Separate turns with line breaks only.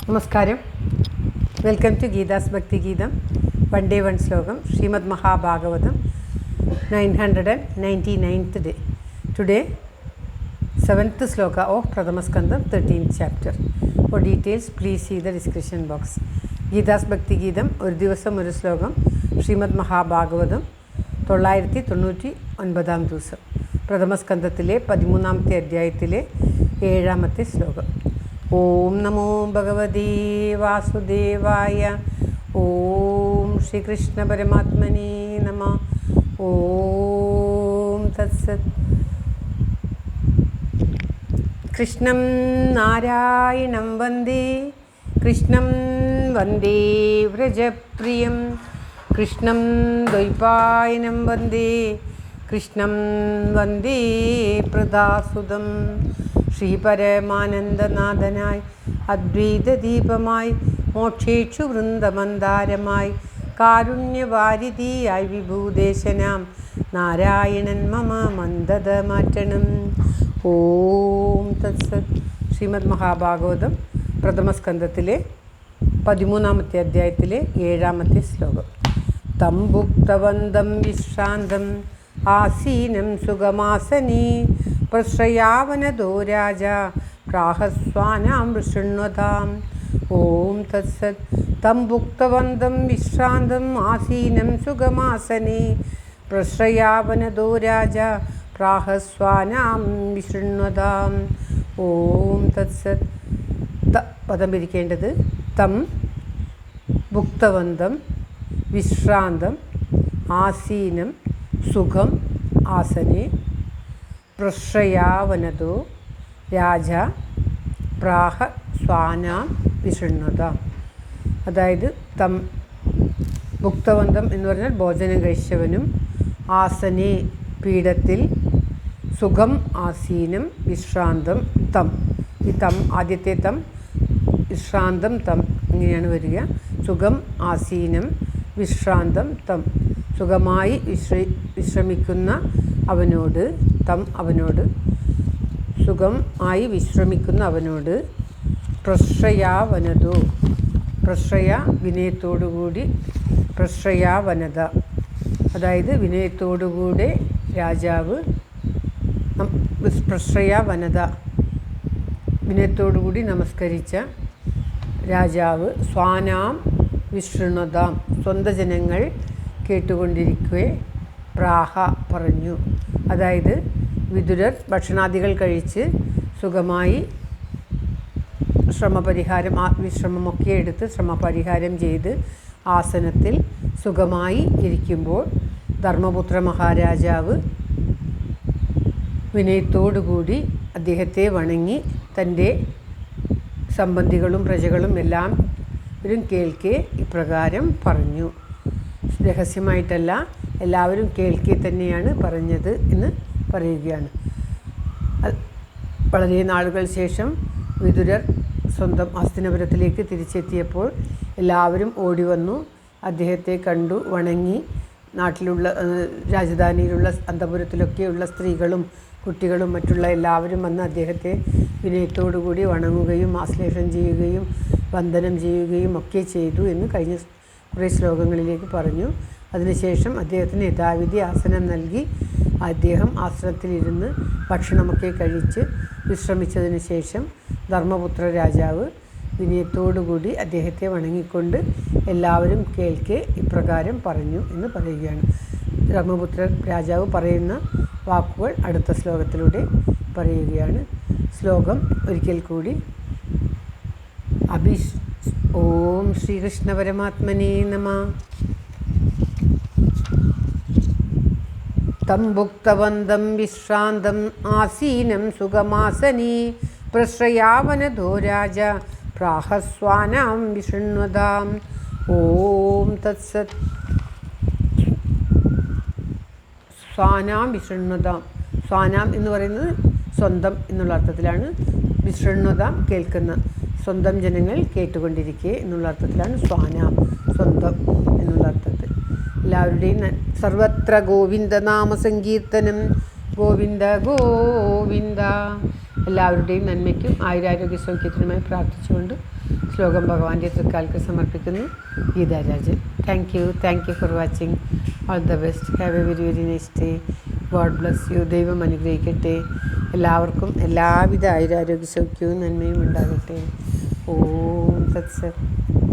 നമസ്കാരം. Welcome to Geetha's ഭക്തി ഗീതം. വൺ ഡേ വൺ ശ്ലോകം. Shrimad Mahabhagavatam 999th day. Today 7th sloka of Prathama Skandam 13th chapter. For details please see the description box. Geetha's ഭക്തി ഗീതം ഒരു ദിവസം ഒരു ശ്ലോകം. ശ്രീമദ് മഹാഭാഗവതം 999 ദിവസം. പ്രഥമസ്കന്ധത്തിലെ 13ാമത്തെ അധ്യായത്തിലെ 7ാമത്തെ ശ്ലോകം. ഓം നമോ ഭഗവതേ വാസുദേവായ. ഓം ശ്രീകൃഷ്ണ പരമാത്മനേ നമഃ. ഓം തത്സത്. കൃഷ്ണം നാരായണം വന്ദേ, കൃഷ്ണം വന്ദേ വ്രജപ്രിയം, കൃഷ്ണം ദ്വൈപായനം വന്ദേ, കൃഷ്ണം വന്ദേ പ്രദാസുതം. ശ്രീപരമാനന്ദനാഥനായി അദ്വൈതദീപമായി മോക്ഷേക്ഷു വൃന്ദമന്ദാരമായി കാരുണ്യവാരിധിയായി വിഭൂദേശനാം നാരായണൻ മമ മന്ദത മാറ്റണം. ഓം തത്സത്. ശ്രീമദ് മഹാഭാഗവതം പ്രഥമസ്കന്ധത്തിലെ 13ാമത്തെ അധ്യായത്തിലെ 7ാമത്തെ ശ്ലോകം. തം ഭുക്തവന്തം വിശ്രാന്തം ആസീനം സുഖമാസനീ പ്രശ്രയാവനദോ രാജ പ്രാഹസ്വാനാം വൃഷണ്വതാം. ഓം തത്സത്. തം ഭുക്തവന്തം വിശ്രാന്തം ആസീനം സുഖമാസനേ പ്രശ്രയാവനദോ രാജ പ്രാഹസ്വാനാം വിശൃണ്വതാം. ഓം തത്സത്. പദം പിരിക്കേണ്ടത് തം ഭുക്തവന്തം വിശ്രാന്തം ആസീനം സുഖം ആസനേ പ്രശ്രയാവനദോ രാജ പ്രാഹ സ്വാനാം വിശൃണ്വത. അതായത് തം ഭുക്തവന്തം എന്ന് പറഞ്ഞാൽ ഭോജനം കഴിച്ചവനും, ആസനേ പീഠത്തിൽ, സുഖം ആസീനം വിശ്രാന്തം തം. ഈ തം ആദ്യത്തെ തം വിശ്രാന്തം തം ഇങ്ങനെയാണ് വരിക. സുഖം ആസീനം വിശ്രാന്തം തം. സുഖമായി വിശ്രമിക്കുന്ന അവനോട്, തം അവനോട്, സുഖം ആയി വിശ്രമിക്കുന്ന അവനോട്, പ്രശ്രയാവനതോ പ്രശ്രയ വിനയത്തോടുകൂടി, പ്രശ്രയാവനത അതായത് വിനയത്തോടുകൂടെ രാജാവ്, പ്രശ്രയാവനത വിനയത്തോടുകൂടി നമസ്കരിച്ച രാജാവ്, സ്വാനാം വിശൃണ്വതാം സ്വന്തം ജനങ്ങൾ കേട്ടുകൊണ്ടിരിക്കെ പ്രാഹ പറഞ്ഞു. അതായത് വിതുരർ ഭക്ഷണാദികൾ കഴിച്ച് സുഖമായി ശ്രമപരിഹാരം, വിശ്രമമൊക്കെ എടുത്ത് ശ്രമപരിഹാരം ചെയ്ത് ആസനത്തിൽ സുഖമായി ഇരിക്കുമ്പോൾ ധർമ്മപുത്ര മഹാരാജാവ് വിനയത്തോടുകൂടി അദ്ദേഹത്തെ വണങ്ങി തൻ്റെ സംബന്ധികളും പ്രജകളും എല്ലാവരും കേൾക്കെ ഇപ്രകാരം പറഞ്ഞു. രഹസ്യമായിട്ടല്ല, എല്ലാവരും കേൾക്കെ തന്നെയാണ് പറഞ്ഞത് എന്ന് പറയുകയാണ്. വളരെ നാളുകൾ ശേഷം വിതുരർ സ്വന്തം ഹസ്തിനപുരത്തിലേക്ക് തിരിച്ചെത്തിയപ്പോൾ എല്ലാവരും ഓടി വന്നു, അദ്ദേഹത്തെ കണ്ടു, വണങ്ങി. നാട്ടിലുള്ള രാജധാനിയിലുള്ള അന്തപുരത്തിലൊക്കെയുള്ള സ്ത്രീകളും കുട്ടികളും മറ്റുള്ള എല്ലാവരും വന്ന് അദ്ദേഹത്തെ വിനയത്തോടുകൂടി വണങ്ങുകയും ആശ്ലേഷം ചെയ്യുകയും വന്ദനം ചെയ്യുകയും ഒക്കെ ചെയ്തു എന്ന് കഴിഞ്ഞ കുറേ ശ്ലോകങ്ങളിലേക്ക് പറഞ്ഞു. അതിനുശേഷം അദ്ദേഹത്തിന് യഥാവിധി ആസനം നൽകി അദ്ദേഹം ആസനത്തിലിരുന്ന് ഭക്ഷണമൊക്കെ കഴിച്ച് വിശ്രമിച്ചതിന് ശേഷം ധർമ്മപുത്ര രാജാവ് വിനയത്തോടുകൂടി അദ്ദേഹത്തെ വണങ്ങിക്കൊണ്ട് എല്ലാവരും കേൾക്കെ ഇപ്രകാരം പറഞ്ഞു എന്ന് പറയുകയാണ്. ധർമ്മപുത്ര രാജാവ് പറയുന്ന വാക്കുകൾ അടുത്ത ശ്ലോകത്തിലൂടെ പറയുകയാണ്. ശ്ലോകം ഒരിക്കൽ കൂടി. ഓം ശ്രീകൃഷ്ണ പരമാത്മനേ നമഃ. തം ഭുക്തവന്തം വിശ്രാന്തം ആസീനം സുഖമാസനീ പ്രശ്രയാവനദോ രാജ പ്രാഹസ്വാനാം വിശൃണ്വതാം. ഓം തത്സത്. സ്വാനാം വിശൃണ്വതാം. സ്വാനാം എന്ന് പറയുന്നത് സ്വന്തം എന്നുള്ള അർത്ഥത്തിലാണ്. വിശൃണ്വതാം കേൾക്കുന്ന, സ്വന്തം ജനങ്ങൾ കേട്ടുകൊണ്ടിരിക്കെ എന്നുള്ള അർത്ഥത്തിലാണ് സ്വാനാം, സ്വന്തം എന്നുള്ള അർത്ഥത്തിൽ. എല്ലാവരുടെയും സർവത്ര ഗോവിന്ദ നാമ സങ്കീർത്തനം. ഗോവിന്ദ ഗോവിന്ദ. എല്ലാവരുടെയും നന്മയ്ക്കും ആയുരാരോഗ്യ സൗഖ്യത്തിനുമായി പ്രാർത്ഥിച്ചുകൊണ്ട് ശ്ലോകം ഭഗവാന്റെ തൃക്കാൽക്ക് സമർപ്പിക്കുന്നു. Geetha Rajan. Thank you for watching. All the best. Have A very very nice day. God bless you. ദൈവം അനുഗ്രഹിക്കട്ടെ. എല്ലാവർക്കും എല്ലാവിധ ആയുരാരോഗ്യ സൗഖ്യവും നന്മയും ഉണ്ടാകട്ടെ. ഓം തത്സത്.